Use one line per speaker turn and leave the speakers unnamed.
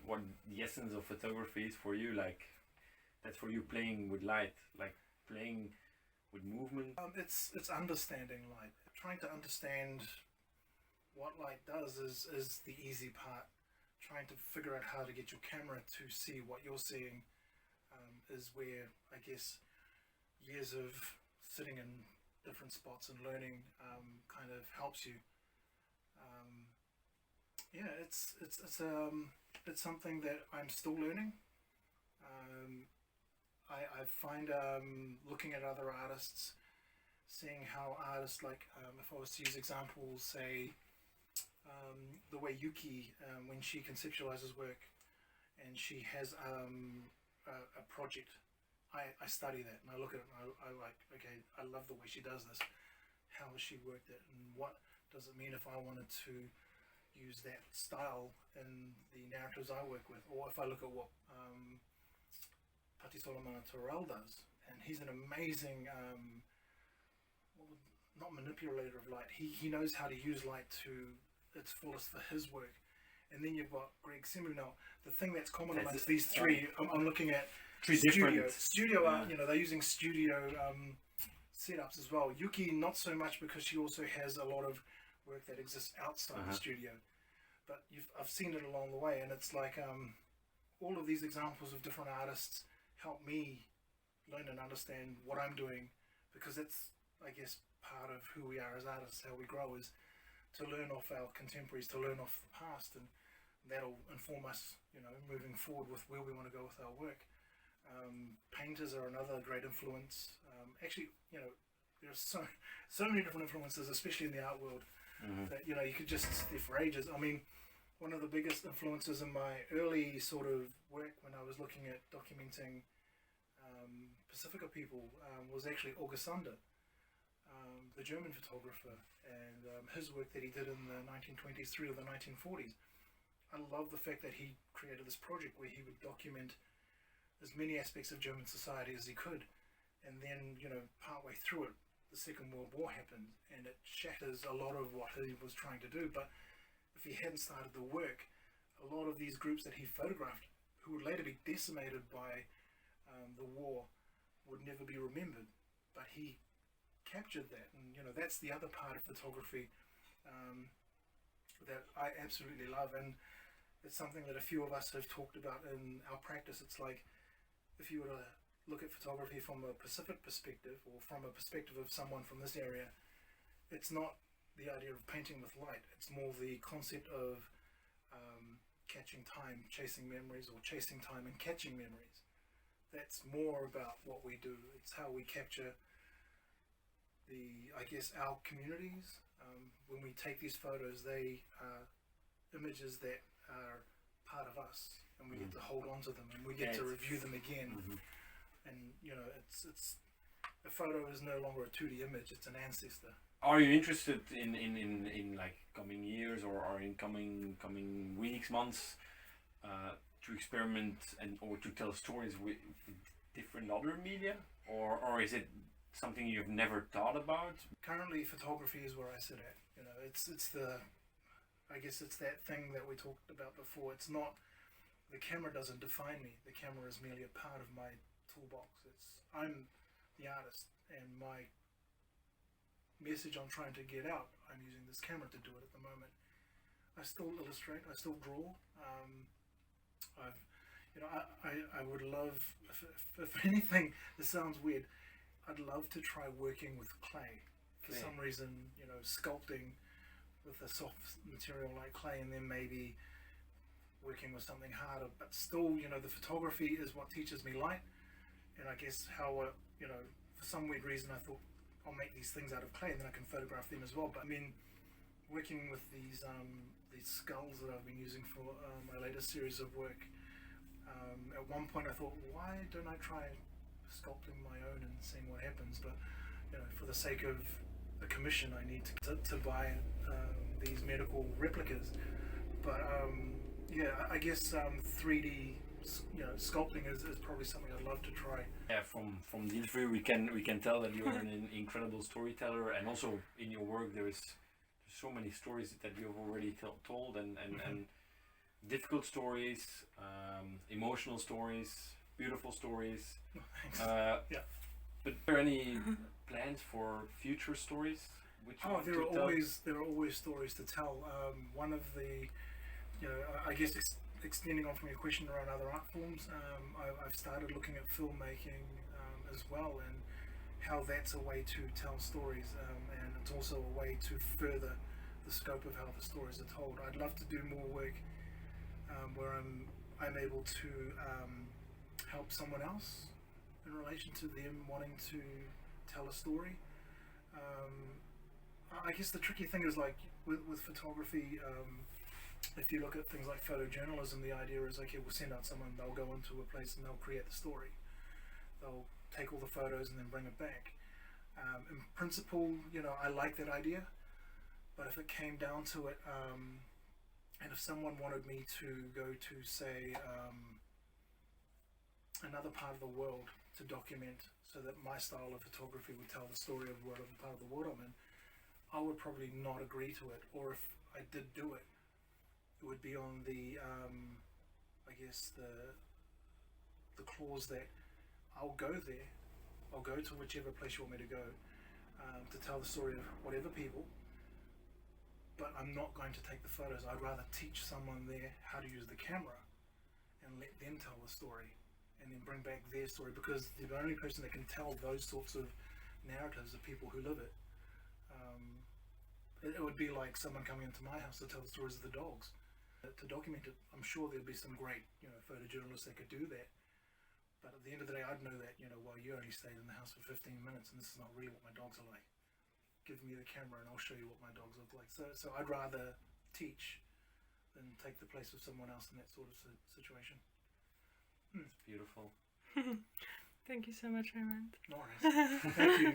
what the essence of photography is for you. Like that's for you playing with light, like playing with movement.
It's understanding light. Trying to understand what light does is the easy part. Trying to figure out how to get your camera to see what you're seeing is where I guess years of sitting in different spots and learning kind of helps you. Yeah, it's something that I'm still learning. I find looking at other artists, seeing how artists like, if I was to use examples, say the way Yuki, when she conceptualizes work and she has a project, I study that and I look at it and I like, okay, I love the way she does this. How has she worked it, and what does it mean if I wanted to use that style in the narratives I work with? Or if I look at what Solomon Terrell does, and he's an amazing not manipulator of light. He knows how to use light to its fullest for his work. And then you've got Greg Semu. Now, the thing that's common amongst these three, I'm looking at
Three
studio art. You know, they're using studio setups as well. Yuki, not so much, because she also has a lot of work that exists outside the studio. But I've seen it along the way, and it's like all of these examples of different artists help me learn and understand what I'm doing, because that's, I guess, part of who we are as artists. How we grow is to learn off our contemporaries, to learn off the past, and that'll inform us, you know, moving forward with where we want to go with our work. Painters are another great influence. Actually, you know, there's so many different influences, especially in the art world, that, you know, you could just sit there for ages. I mean, one of the biggest influences in my early sort of work when I was looking at documenting Pacifica people was actually August Sander, the German photographer, and his work that he did in the 1920s through to the 1940s. I love the fact that he created this project where he would document as many aspects of German society as he could, and then, you know, partway through it, the Second World War happened, and it shatters a lot of what he was trying to do. But if he hadn't started the work, a lot of these groups that he photographed, who would later be decimated by the war, would never be remembered. But he captured that, and, you know, that's the other part of photography that I absolutely love, and it's something that a few of us have talked about in our practice. It's like, if you were to look at photography from a Pacific perspective, or from a perspective of someone from this area, it's not the idea of painting with light. It's more the concept of catching time, chasing memories, or chasing time and catching memories. That's more about what we do. It's how we capture I guess, our communities. When we take these photos, they are images that are part of us, and we get to hold on to them, and we get to review them again. And, you know, it's a photo is no longer a 2D image; it's an ancestor.
Are you interested in like coming years, or in coming weeks, months, to experiment or to tell stories with different other media, or is it something you've never thought about?
Currently, photography is where I sit at. You know, it's I guess it's that thing that we talked about before. It's not, the camera doesn't define me. The camera is merely a part of my toolbox. I'm the artist, and my message I'm trying to get out, I'm using this camera to do it at the moment. I still illustrate, I still draw. I would love, if anything, this sounds weird, I'd love to try working with clay. For some reason, you know, sculpting with a soft material like clay, and then maybe working with something harder. But still, you know, the photography is what teaches me light. And I guess how, you know, for some weird reason I thought I'll make these things out of clay and then I can photograph them as well. But I mean, working with these skulls that I've been using for my latest series of work, at one point I thought, why don't I try sculpting my own and seeing what happens? But, you know, for the sake of the commission, I need to buy these medical replicas. But yeah, I guess 3D, you know, sculpting is probably something I'd love to try.
Yeah, from the interview we can tell that you're an incredible storyteller, and also in your work there's so many stories that you've already told, and difficult stories, emotional stories, beautiful stories.
Oh, thanks.
Yeah. But are there any plans for future stories? Which you want
There
to
are
tell?
always stories to tell. One of the, I guess extending on from your question around other art forms, I've started looking at filmmaking as well, and how that's a way to tell stories, and it's also a way to further the scope of how the stories are told. I'd love to do more work where I'm able to help someone else in relation to them wanting to tell a story. I guess the tricky thing is, like with photography, if you look at things like photojournalism, the idea is, okay, we'll send out someone, they'll go into a place and they'll create the story. They'll take all the photos and then bring it back. In principle, I like that idea, but if it came down to it, and if someone wanted me to go to, say, another part of the world to document, so that my style of photography would tell the story of whatever part of the world I'm in, I would probably not agree to it. Or if I did do it, it would be on the, I guess the clause that I'll go there, I'll go to whichever place you want me to go, to tell the story of whatever people, but I'm not going to take the photos. I'd rather teach someone there how to use the camera and let them tell the story, and then bring back their story, because the only person that can tell those sorts of narratives are people who live it. It would be like someone coming into my house to tell the stories of the dogs. To document it, I'm sure there'd be some great, photojournalists that could do that. But at the end of the day, I'd know that, well, you only stayed in the house for 15 minutes, and this is not really what my dogs are like. Give me the camera and I'll show you what my dogs look like. So I'd rather teach than take the place of someone else in that sort of situation.
It's beautiful.
Thank you so much, Raymond.
No worries. Thank you.